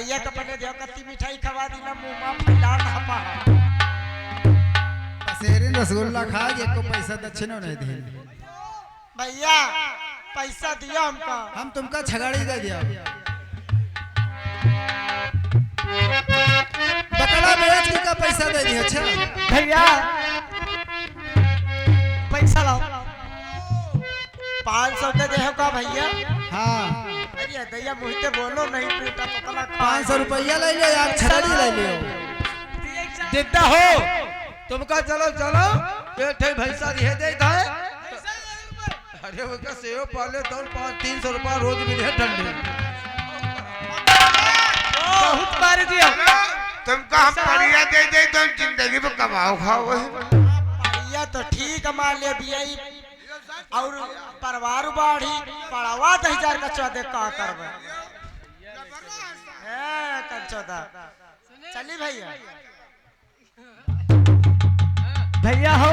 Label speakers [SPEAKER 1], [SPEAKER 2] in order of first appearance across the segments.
[SPEAKER 1] भैया के अपने देव कत्ती मिठाई खवा दी ना मुंह में फैला ना पा
[SPEAKER 2] पसेरी रसगुल्ला खा के को पैसा दक्षिणा नहीं दी
[SPEAKER 1] भैया पैसा दिया हमका
[SPEAKER 2] हम तुमका छगाड़ी दे दिया बकरा बेच के का पैसा दे दिया अच्छा
[SPEAKER 1] भैया पैसा लाओ 500 के दे का भैया
[SPEAKER 2] हाँ
[SPEAKER 1] अरे दैया मुझे बोलो नहीं टूटा पतला
[SPEAKER 2] 500 रुपया ले ले आप छगाड़ी ले लियो
[SPEAKER 3] देता हो तुमका चलो चलो एक ठे भैंसा दिए देता है अरे वो क्या सेव पाले तो 300 रुपया रोज मिले ठंडे
[SPEAKER 1] बहुत मार दिया
[SPEAKER 4] तुमको हम बढ़िया दे दे तो जिंदगी में कमाओ खाओ
[SPEAKER 1] बढ़िया तो ठीक मान ले बिया और परिवार बाढ़ी पड़ावा 10,000 का 14 का करबे कंचोदा चली भैया भैया हो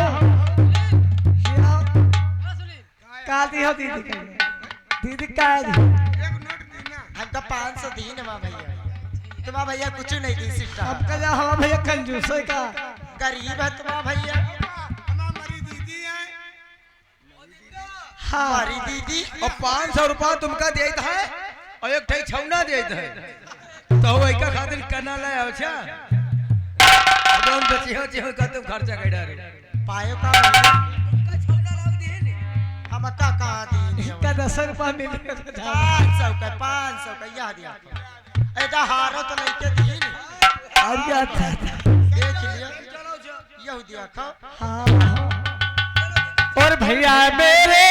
[SPEAKER 1] का दी हो दीदी का दी हम तो 500 दी ना भैया तुम्हारा भैया कुछ नहीं दी सिस्टर अब का जा हवा भैया कंजूस है का गरीब है तुम्हारा भैया
[SPEAKER 4] हमारी दीदी है
[SPEAKER 1] हमारी दीदी
[SPEAKER 3] और 500 रुपया तुमका देता है और एक ठे छौना देता है तो वही का खातिर करना ले अच्छा एकदम बचियो चियो का तुम खर्चा कर डाले
[SPEAKER 1] पायो का भैया हम का दी
[SPEAKER 5] का 10 रुपया मिल
[SPEAKER 1] 500 का यह दिया ऐसा हारो तो नहीं के दी
[SPEAKER 5] और क्या था
[SPEAKER 1] देख लिया यह दिया खा
[SPEAKER 5] हाँ और भैया मेरे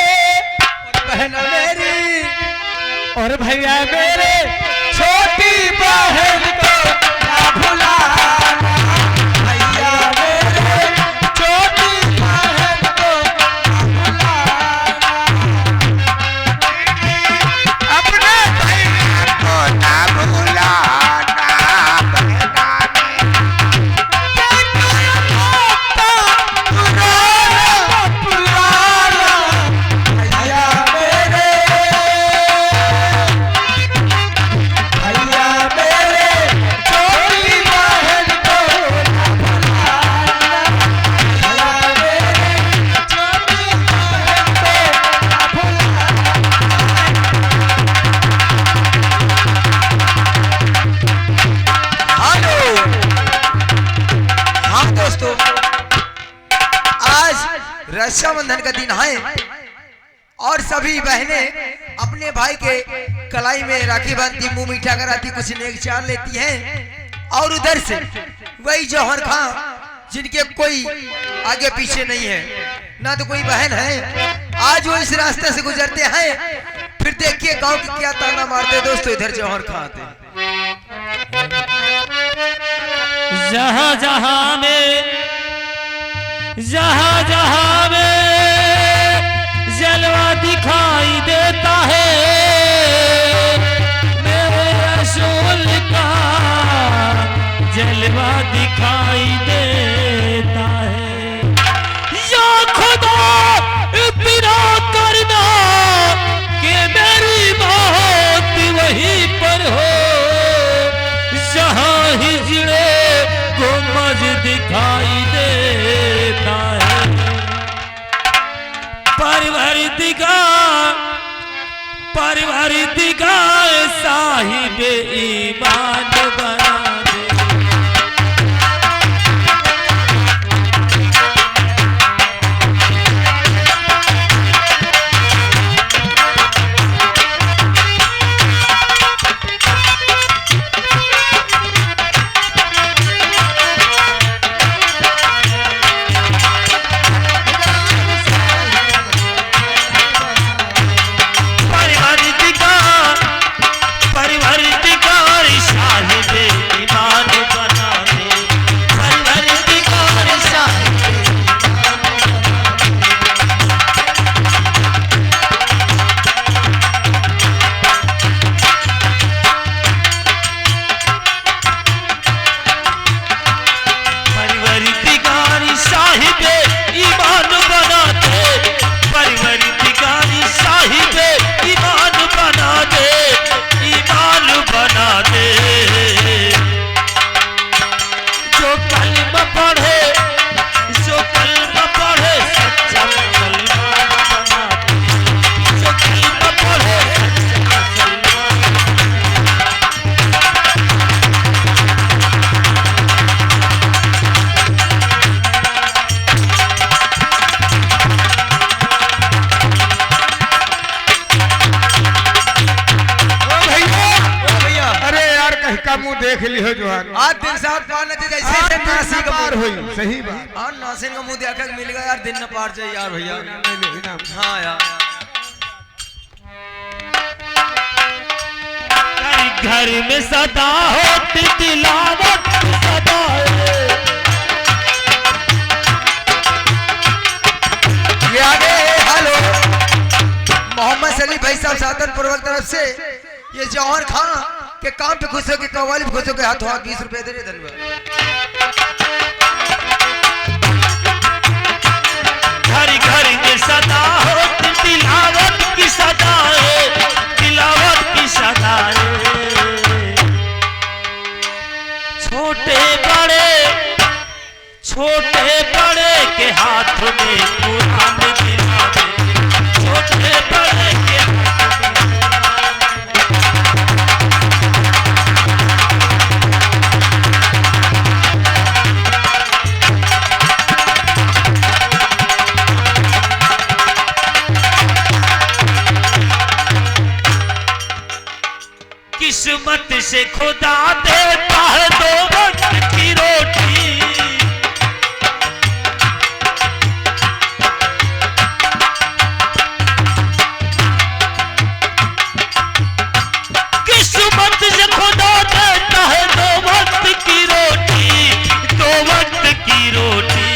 [SPEAKER 3] बहन मेरी
[SPEAKER 5] और भैया मेरे छोटी बहन को ना भुलाना भैया मेरे छोटी बहन को ना भुलाना
[SPEAKER 4] अपने भैया को ना भुलाना
[SPEAKER 3] रक्षाबंधन का दिन है और सभी बहनें अपने भाई के कलाई में राखी बांधती मुंह मीठा कराती कुछ नेक चार लेती हैं और उधर से वही जौहर खां जिनके कोई आगे पीछे नहीं है ना तो कोई बहन है आज वो इस रास्ते से गुजरते हैं फिर देखिए गांव की क्या ताना मारते दोस्तों इधर जौहर खां आते
[SPEAKER 5] जहाँ जहाँ में जलवा दिखाई देता है मेरे रसूल का जलवा दिखाई देता है या खुदा इतना करना कि मेरी मौत वहीं पर हो जहाँ हिजड़े गुंबद दिखाई देता है परवरदिगार साहिब ईमान बना दे
[SPEAKER 4] देख लियो जो
[SPEAKER 3] आज दिन साथ पार न थे जैसे
[SPEAKER 4] आज
[SPEAKER 3] से नासी का
[SPEAKER 4] पार
[SPEAKER 3] मुंह
[SPEAKER 4] हुई सही बात
[SPEAKER 3] और नासिन का मुंह देखा के मिल गया यार दिन न पार जाए यार भैया
[SPEAKER 4] इनाम
[SPEAKER 3] हाँ यार
[SPEAKER 5] घर में सदा होती तिलावत सदा
[SPEAKER 3] ये आगे हेलो मोहम्मद शरीफ भाई साहब साधन पूर्वक तरफ से ये जौहर खान के काम पे खुश हो के कव्वाली पे खुश हो के हाथों हाथ 20 रुपए दे रहे धन्यवाद
[SPEAKER 5] घर घर में सदा होती तिलावत की सदा तिलावत की सदा छोटे बड़े के हाथ में कुरान गिरा दे छोटे बड़े के किस्मत से खुदा देता है दो वक्त की रोटी किस्मत से खुदा देता है दो वक्त की रोटी दो वक्त की रोटी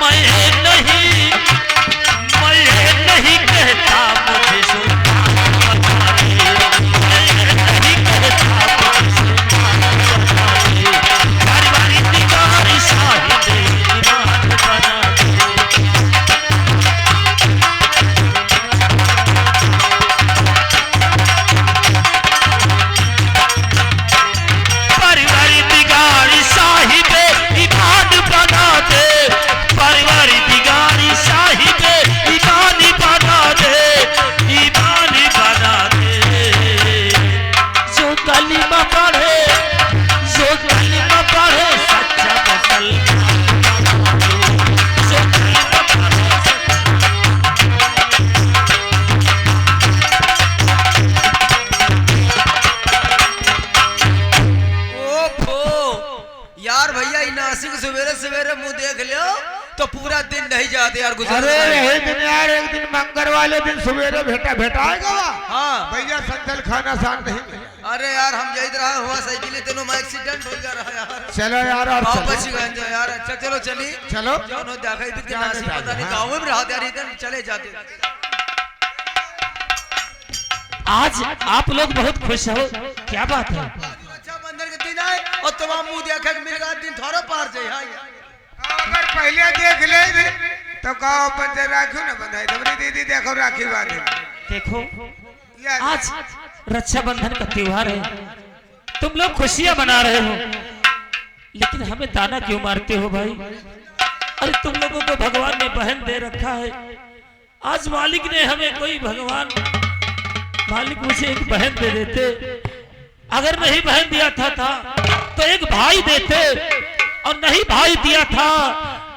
[SPEAKER 5] मैं नहीं कहता मुझे सुल्तान तो पूरा दिन नहीं जाते यार गुजर
[SPEAKER 4] अरे यही दिन यार एक दिन मंगल वाले दिन सवेरे भेटाएगा
[SPEAKER 3] हाँ
[SPEAKER 4] भैया संतल खाना सान नहीं मिला।
[SPEAKER 3] अरे यार हम यही रहा हुआ साइकिल तेनों में एक्सीडेंट हो गया रहा यार
[SPEAKER 4] चलो यार और
[SPEAKER 3] वापस ही गए जो यार अच्छा चलो चली
[SPEAKER 4] चलो
[SPEAKER 3] जो देखा इधर के नासी पता नहीं गाँव में रहा यार इधर चले जाते
[SPEAKER 5] आज आप लोग बहुत खुश हो क्या बात है
[SPEAKER 3] रक्षाबंधन के दिन आए और तमाम मुंह देखा मिल गया दिन थोड़ा पार जाए हाँ
[SPEAKER 4] अगर पहले देख ले तो गाँव अपन से राखी ना बंधाई तुम्हारी दीदी देखो राखी बांधे
[SPEAKER 5] देखो आज रक्षाबंधन का त्योहार है तुम लोग खुशियां मना रहे हो लेकिन हमें ताना क्यों मारते हो भाई अरे तुम लोगों को भगवान ने बहन दे रखा है आज मालिक ने हमें कोई भगवान मालिक मुझे एक बहन दे देते अगर नहीं बहन दिया था तो एक भाई देते और नहीं भाई दिया था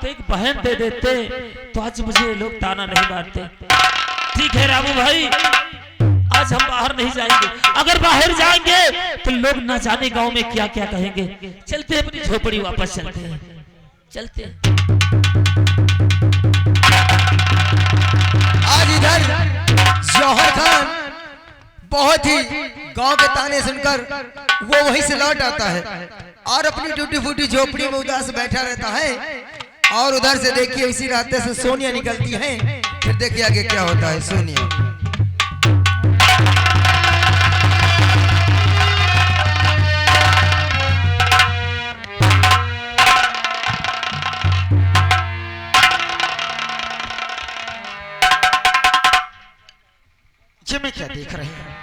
[SPEAKER 5] तो एक बहन दे देते तो आज मुझे लोग ताना नहीं मारते ठीक है रामू भाई आज हम बाहर नहीं जाएंगे अगर बाहर जाएंगे तो लोग ना जाने गांव में क्या क्या कहेंगे चलते अपनी झोपड़ी वापस चलते हैं चलते हैं
[SPEAKER 3] आज इधर जौहर खान बहुत ही गांव के ताने सुनकर वो वहीं से लौट आता है और अपनी टूटी फूटी झोपड़ी में उदास बैठा रहता है और उधर से देखिए इसी रास्ते से सोनिया निकलती है फिर देखिए आगे क्या होता है सोनिया
[SPEAKER 1] ये मैं क्या देख रही हूँ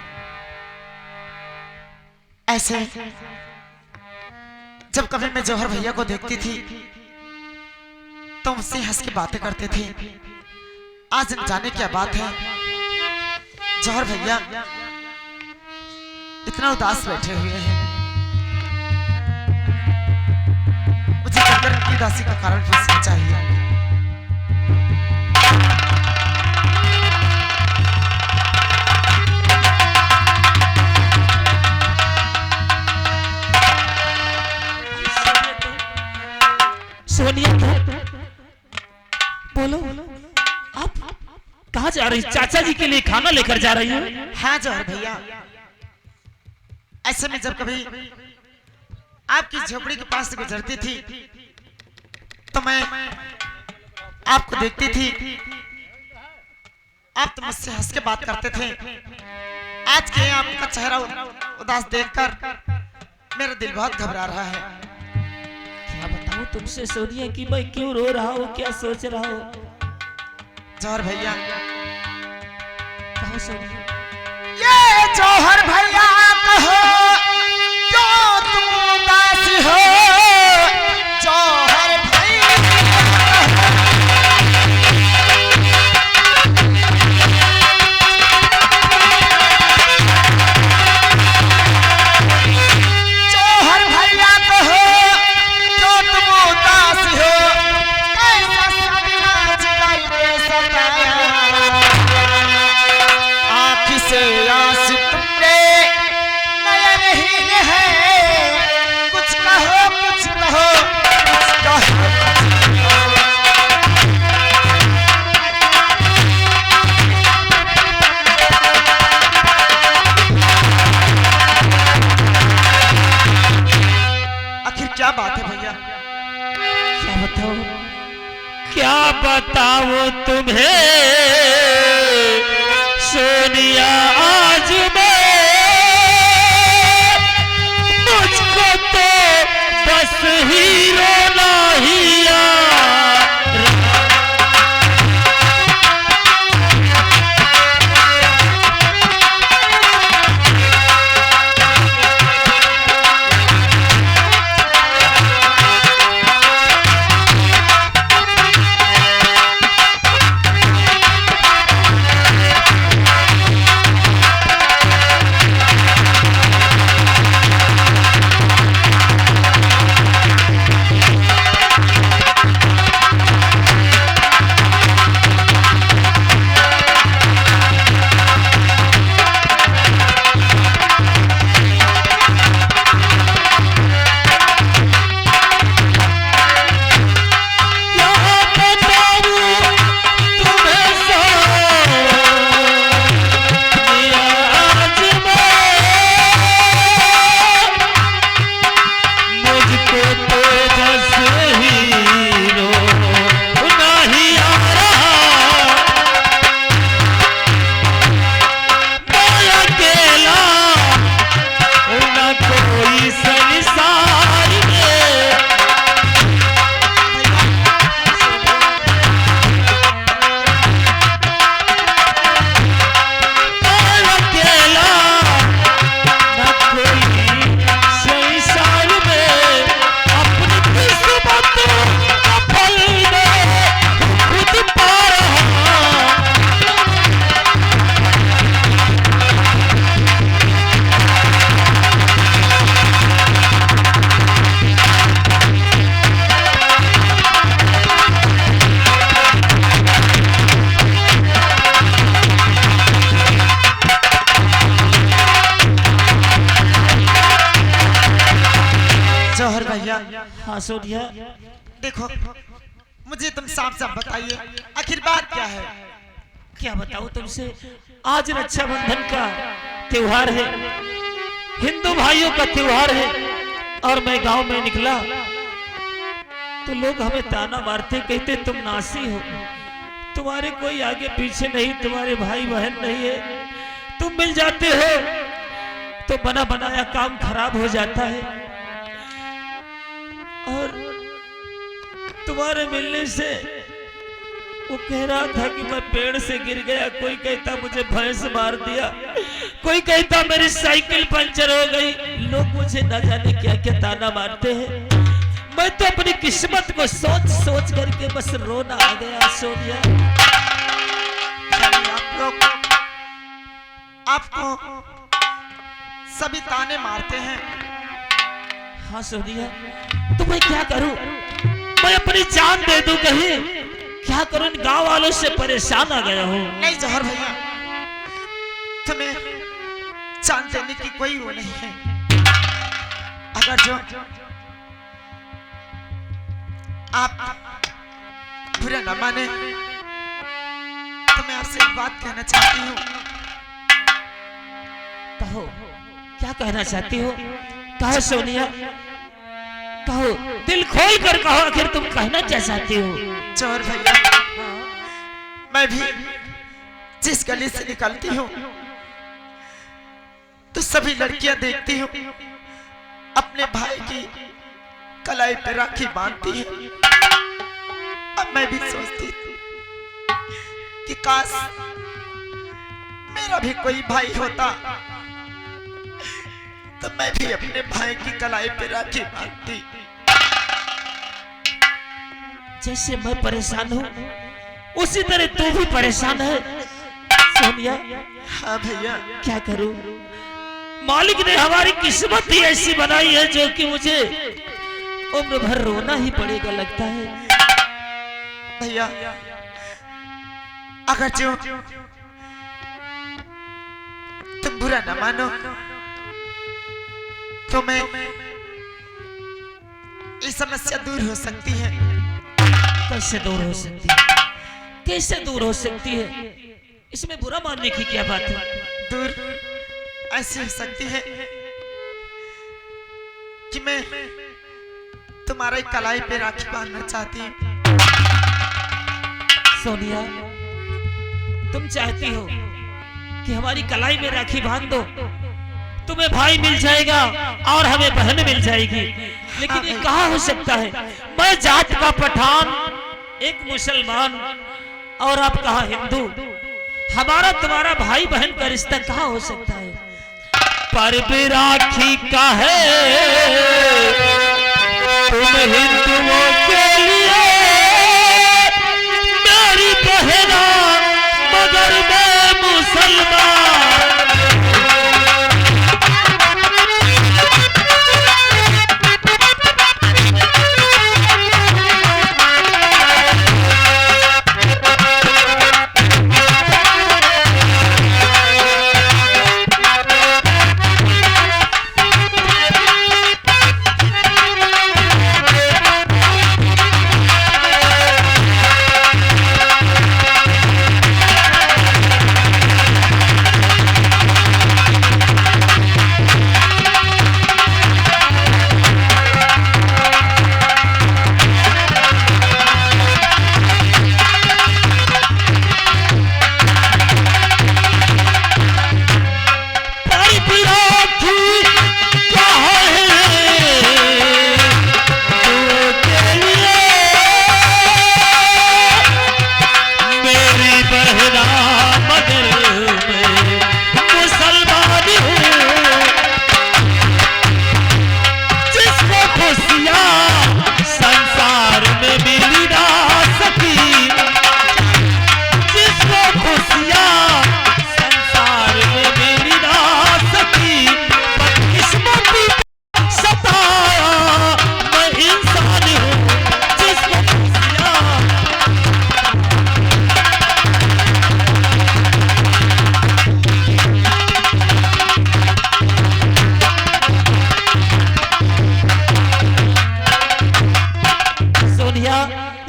[SPEAKER 1] ऐसे जब कभी मैं जौहर भैया को देखती थी तो मुझसे हंस के बातें करते थे आज न जाने क्या बात है जौहर भैया इतना उदास बैठे हुए हैं मुझे चंदर की उदासी का कारण पूछना चाहिए
[SPEAKER 5] सोनिया क्या बोलो आप कहाँ जा रही? चाचा जी के लिए खाना लेकर जा रही हो?
[SPEAKER 1] हाँ जौहर भैया, ऐसे में जब कभी आपकी झोपड़ी के पास से गुजरती थी तो मैं आपको देखती थी, आप तो मुझसे हंस के बात करते थे। आज के आपका चेहरा उदास देखकर मेरा दिल बहुत घबरा रहा है।
[SPEAKER 5] क्या बताऊं तुमसे सोनिया कि मैं क्यों रो रहा हूँ, क्या सोच रहा हूँ?
[SPEAKER 1] जौहर भैया,
[SPEAKER 5] कहो सोनिया।
[SPEAKER 1] ये जौहर भैया कहो क्यों तुम उदास हो, जौहर भैया जौहर भैया कहो क्यों तुम उदास हो, कैसा सदमा जुदाई ने सताया, आँख से आंसू तुमने नयनहीन है, कुछ कहो कुछ कहो कुछ कहो। आखिर क्या बात है भैया?
[SPEAKER 5] क्या बताओ, क्या बताओ तुम्हें सोनिया, आज मैं मुझको तो बस हीरो नहीं आ हाँ सोनिया,
[SPEAKER 1] देखो मुझे तुम साफ साफ बताइए आखिर बात क्या है?
[SPEAKER 5] क्या बताऊं तुमसे, आज रक्षाबंधन का त्योहार है, हिंदू भाइयों का त्योहार है, और मैं गांव में निकला तो लोग हमें ताना मारते, कहते तुम नासी हो, तुम्हारे कोई आगे पीछे नहीं, तुम्हारे भाई बहन नहीं है, तुम मिल जाते हो तो बना बनाया काम खराब हो जाता है, और तुम्हारे मिलने से वो कह रहा था कि मैं पेड़ से गिर गया, कोई कहता मुझे भैंस मार दिया, कोई कहता मेरी साइकिल पंचर हो गई, लोग मुझे न जाने क्या क्या ताना मारते हैं। मैं तो अपनी किस्मत को सोच सोच करके बस रोना आ गया सोनिया।
[SPEAKER 1] आप लोग आपको सभी ताने मारते हैं।
[SPEAKER 5] हाँ सोनिया, तो मैं क्या करूं? मैं अपनी जान दे दूं कहीं? क्या करूं? इन गांव वालों से परेशान आ गया हूं।
[SPEAKER 1] नहीं जौहर भैया, तुम्हें जान देने की कोई वो नहीं है। अगर जो आप बुरा न माने तो मैं आपसे एक बात कहना चाहती हूँ।
[SPEAKER 5] कहो, क्या कहना चाहती हो? कहो सोनिया, कहो, दिल खोल कर कहो, आखिर तुम कहना क्या चाहती हो?
[SPEAKER 1] चोर भैया, मैं भी जिस गली से निकलती हूँ तो सभी लड़कियां देखती हूँ अपने भाई की कलाई पे राखी बांधती है। अब मैं भी सोचती कि काश मेरा भी कोई भाई होता तो मैं भी अपने भाई की कलाई पे राखी बांधती।
[SPEAKER 5] जैसे मैं परेशान हूँ उसी तरह तू भी परेशान है सोनिया।
[SPEAKER 1] हाँ भैया,
[SPEAKER 5] क्या करूं? मालिक ने हमारी किस्मत ही ऐसी बनाई है जो कि मुझे उम्र भर रोना ही पड़ेगा लगता है।
[SPEAKER 1] भैया अगर जो तुम बुरा न मानो तो मैं ये समस्या दूर हो सकती है।
[SPEAKER 5] कैसे दूर हो सकती है? कैसे दूर हो सकती है? इसमें बुरा मानने की क्या बात है?
[SPEAKER 1] दूर ऐसी हो सकती है कि मैं तुम्हारे कलाई पे राखी बांधना चाहती हूँ।
[SPEAKER 5] सोनिया, तुम चाहती हो कि हमारी कलाई में राखी बांध दो, तुम्हें भाई मिल जाएगा और हमें बहन मिल जाएगी। लेकिन ये कहाँ हो सकता है? मैं जात का पठान, एक मुसलमान, और आप कहाँ हिंदू। हमारा तुम्हारा भाई बहन का रिश्ता कहाँ हो सकता है? पर्व राखी का है तुम हिंदुओं के लिए मेरी बहना, मगर मैं मुसलमान।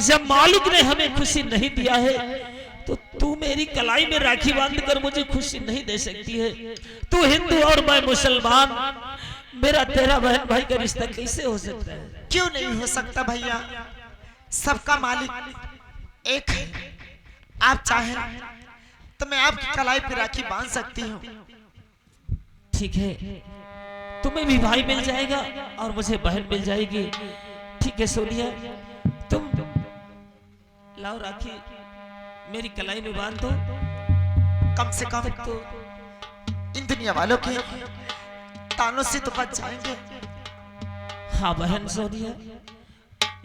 [SPEAKER 5] जब मालिक ने हमें खुशी नहीं दिया है तो तू मेरी कलाई में राखी बांधकर मुझे खुशी नहीं दे सकती है। तू हिंदू और मैं मुसलमान, मेरा तेरा बहन भाई का रिश्ता कैसे हो सकता है?
[SPEAKER 1] क्यों नहीं हो सकता भैया? सबका मालिक एक है। आप चाहे तो मैं आपकी कलाई पे राखी बांध सकती हूँ।
[SPEAKER 5] ठीक है, तुम्हें भी भाई मिल जाएगा और मुझे बहन मिल जाएगी। ठीक है सोनिया, तुम लाओ राखी मेरी कलाई में बांध दो।
[SPEAKER 1] कम से कम
[SPEAKER 5] तो
[SPEAKER 1] इन दुनिया वालों के तानों से तो बच जाएंगे।
[SPEAKER 5] हाँ बहन सोनिया,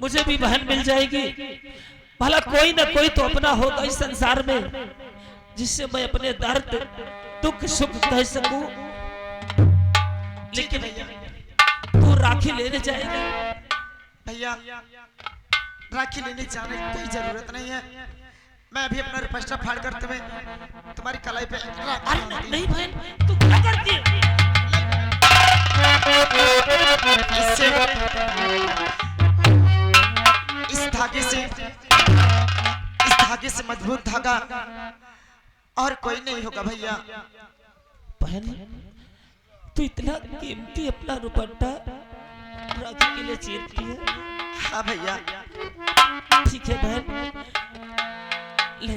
[SPEAKER 5] मुझे भी बहन मिल जाएगी। भला कोई ना कोई तो अपना होगा इस संसार में जिससे मैं अपने दर्द दुख सुख कह सकूं। लेकिन तू राखी लेने जाएगा?
[SPEAKER 1] भैया राखी लेने जाने की कोई जरूरत नहीं है। मैं अभी अपना रिपस्टा फाड़ कर तुम्हारी कलाई पे
[SPEAKER 5] अरे नहीं बहन, तू क्या करती है?
[SPEAKER 1] इससे इस धागे से मजबूत धागा और कोई नहीं होगा भैया।
[SPEAKER 5] बहन तू इतना कीमती अपना दुपट्टा राखी के लिए चीरती है।
[SPEAKER 1] हाँ भैया।
[SPEAKER 5] ठीक है बहन, ले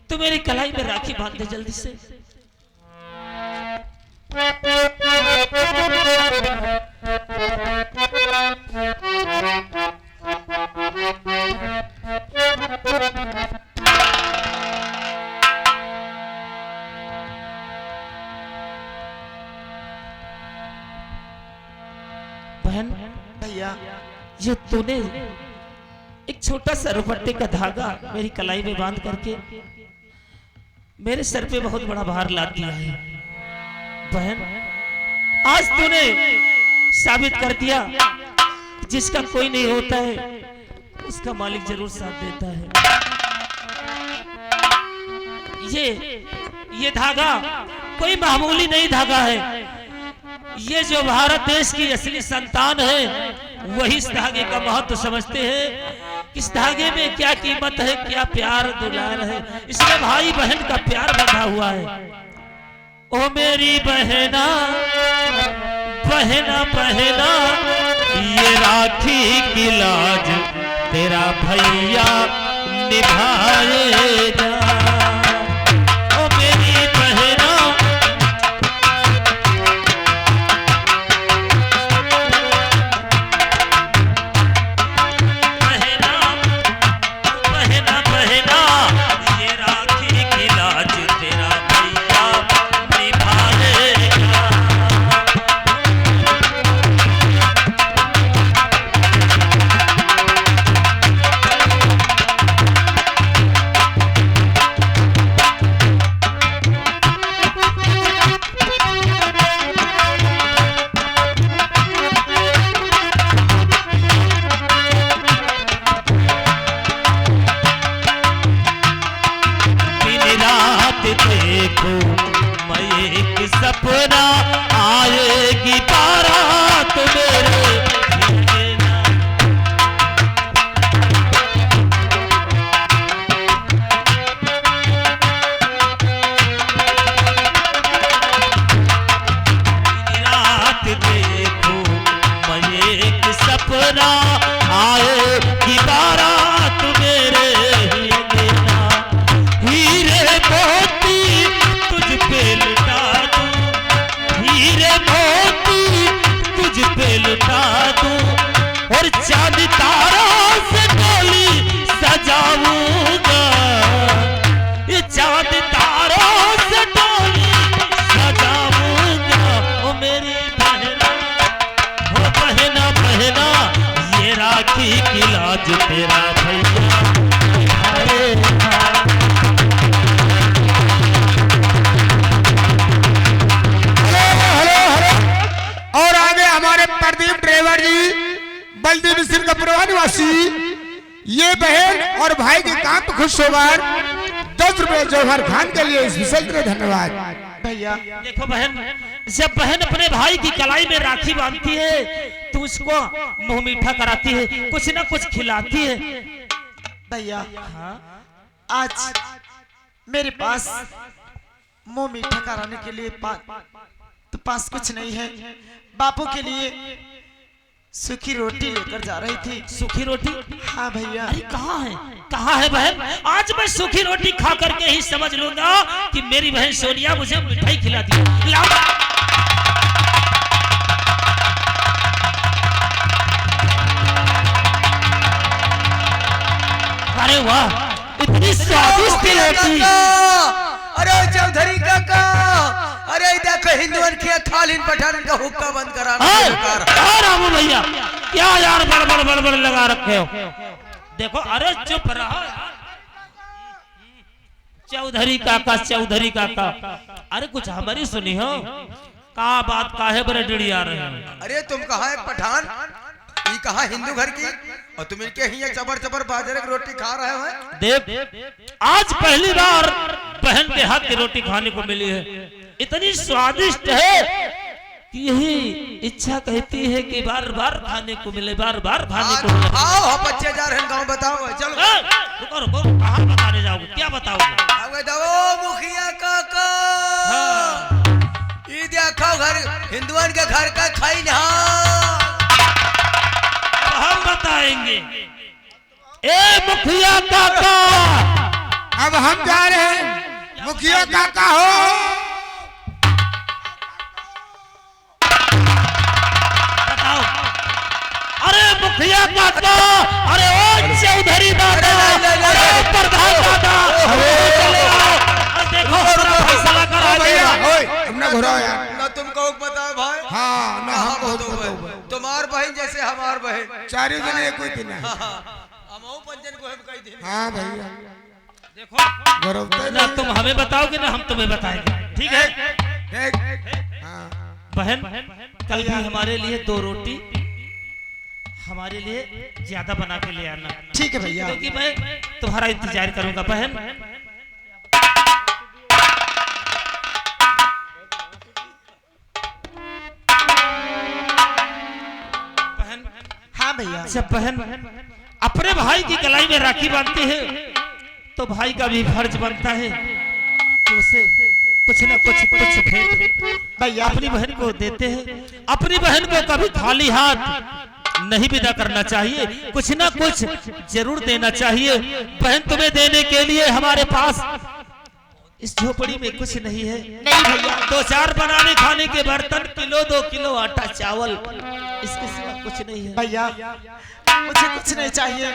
[SPEAKER 5] तू मेरी कलाई में राखी बांध दे जल्दी से। बहन
[SPEAKER 1] भैया
[SPEAKER 5] ये तूने एक छोटा सा दुपट्टे का धागा मेरी कलाई में बांध करके मेरे सर पे बहुत बड़ा भार लाद दिया है। बहन आज तूने साबित कर दिया जिसका कोई नहीं होता है उसका मालिक जरूर साथ देता है। ये धागा कोई मामूली नहीं धागा है। ये जो भारत देश की असली संतान है वही इस धागे का महत्व समझते हैं। इस धागे में क्या कीमत है, क्या प्यार दुलार है, इसमें भाई बहन का प्यार बंधा हुआ है। ओ मेरी बहना बहना बहना ये राखी की लाज तेरा भैया निभाएगा। ओ मेरी बहना सपना आएगी बारात मेरे रात देखो मैं एक सपना आएगी बारात मेरे हीरे मोती तुझ पे लुटा लुटा दूं और चांद तारों से डोली सजाऊंगा। ये चांद तारों से डोली सजाऊंगा। ओ मेरी बहना हो बहना बहना ये राखी की लाज तेरा भैया
[SPEAKER 4] प्रदीप ड्राइवर जी बल्दी मिश्र का पुरवा निवासी ये बहन और भाई के काम पे खुश होकर 10 रुपए जौहर खान के लिए स्पेशल धन्यवाद।
[SPEAKER 1] भैया
[SPEAKER 5] देखो बहन, जब बहन अपने भाई की कलाई में राखी बांधती है तो उसको मुंह मीठा कराती है, कुछ ना कुछ खिलाती है।
[SPEAKER 1] भैया आज मेरे पास मुंह मीठा कराने के लिए तो पास कुछ नहीं है। बापू के लिए सूखी रोटी लेकर जा रही थी।
[SPEAKER 5] सूखी रोटी?
[SPEAKER 1] हाँ भैया।
[SPEAKER 5] अरे कहाँ है बहन? आज मैं सूखी रोटी खा करके ही समझ लूंगा कि मेरी बहन सोनिया मुझे मिठाई खिला दी। अरे वाह, इतनी स्वादिष्ट रोटी।
[SPEAKER 3] अरे चौधरी काका, अरे देखो हिंदुओं के थालीन पठान का हुक्का बंद कराना।
[SPEAKER 5] रामू भैया क्या यार बड़बड़ लगा रखे हो। देखो अरे चुप रहो चौधरी काका। अरे कुछ हमारी सुनी हो का बात काहे बड़े डिड़ी आ रहे हैं।
[SPEAKER 3] अरे तुम कहाँ है पठान, ये कहाँ हिंदू घर की, और तुम इनके ही चबर बाजरे की रोटी खा रहे हो।
[SPEAKER 5] देख आज पहली बार बहन के हाथ की रोटी खाने को मिली है, इतनी स्वादिष्ट है कि यही इच्छा कहती है कि बार बार खाने को मिले, बार बार खाने को मिले।
[SPEAKER 3] आओ हम बच्चे जा रहे हैं गाँव, बताओ चलो।
[SPEAKER 5] रुको रुको, कहाँ बताने जाओगे, क्या बताओगे?
[SPEAKER 3] अब दो मुखिया काका ये देखो घर हिंदुओं के घर का खाई ना,
[SPEAKER 5] हम बताएंगे। ए मुखिया काका,
[SPEAKER 4] अब हम जा रहे हैं। मुखिया काका हो,
[SPEAKER 5] बताओ। अरे मुखिया काका, अरे ओ चौधरी दादा, अरे प्रधान दादा, अरे देखो फैसला करा
[SPEAKER 4] भैया
[SPEAKER 5] दिया।
[SPEAKER 4] ओए हमने घुराओ यार।
[SPEAKER 3] ना तुमको बताओ भाई,
[SPEAKER 4] हाँ ना हम बहुत
[SPEAKER 3] तो
[SPEAKER 4] बताओ।
[SPEAKER 3] तुम्हार बहन जैसे हमार बहन,
[SPEAKER 4] चारों जने एक ही दिन है।
[SPEAKER 3] हम पंजन को हम कह दें।
[SPEAKER 4] हाँ भैया
[SPEAKER 5] देखो
[SPEAKER 4] घुराते
[SPEAKER 5] ना तुम हमें बताओगे ना हम तुम्हें बताएंगे, ठीक है?
[SPEAKER 4] देख हाँ
[SPEAKER 5] बहन कल भी हमारे लिए 2 रोटी हमारे लिए ज्यादा बना के ले आना,
[SPEAKER 1] ठीक है भैया।
[SPEAKER 5] क्योंकि मैं तुम्हारा इंतजार करूंगा बहन। बहन,
[SPEAKER 1] हाँ भैया।
[SPEAKER 5] जब बहन अपने भाई की कलाई में राखी बांधती है तो भाई का भी फर्ज बनता है कि उसे कुछ न कुछ भेंट
[SPEAKER 1] भैया
[SPEAKER 5] अपनी बहन को देते हैं। अपनी बहन को कभी खाली हाथ नहीं विदा करना चाहिए, कुछ ना कुछ जरूर देना चाहिए। बहन तुम्हें देने के लिए हमारे पास इस झोपड़ी में कुछ नहीं है।
[SPEAKER 1] नहीं भैया,
[SPEAKER 5] 2-4 बनाने खाने के बर्तन, किलो 2 किलो आटा चावल, इसके सिवा कुछ नहीं है।
[SPEAKER 1] भैया मुझे कुछ नहीं चाहिए।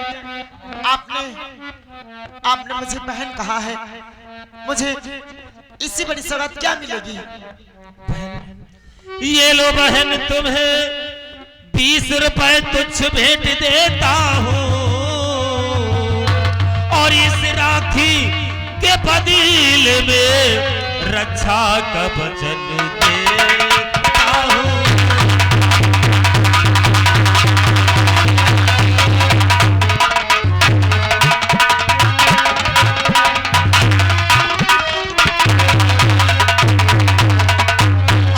[SPEAKER 1] आपने मुझे बहन कहा है, मुझे इससे बड़ी सौगात क्या मिलेगी?
[SPEAKER 5] ये लो बहन तुम्हें 20 रुपए तुच्छ भेंट देता हूँ, और इस राखी के बदले में रक्षा का वचन देता हूँ।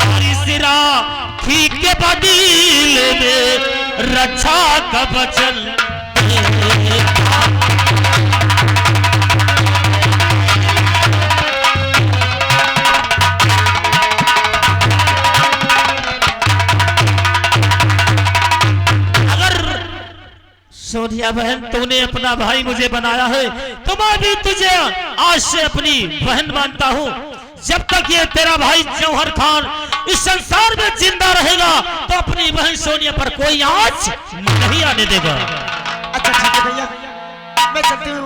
[SPEAKER 5] और इस राखी के बदले में रक्षा का वचन देता हूँ। सोनिया बहन, तूने अपना भाई मुझे बनाया है, तो मैं भी तुझे आज से अपनी बहन मानता हूँ। जब तक ये तेरा भाई जौहर खान इस संसार में जिंदा रहेगा तो अपनी बहन सोनिया पर कोई आँच नहीं आने देगा।
[SPEAKER 1] अच्छा ठीक है भैया, मैं चलती हूँ।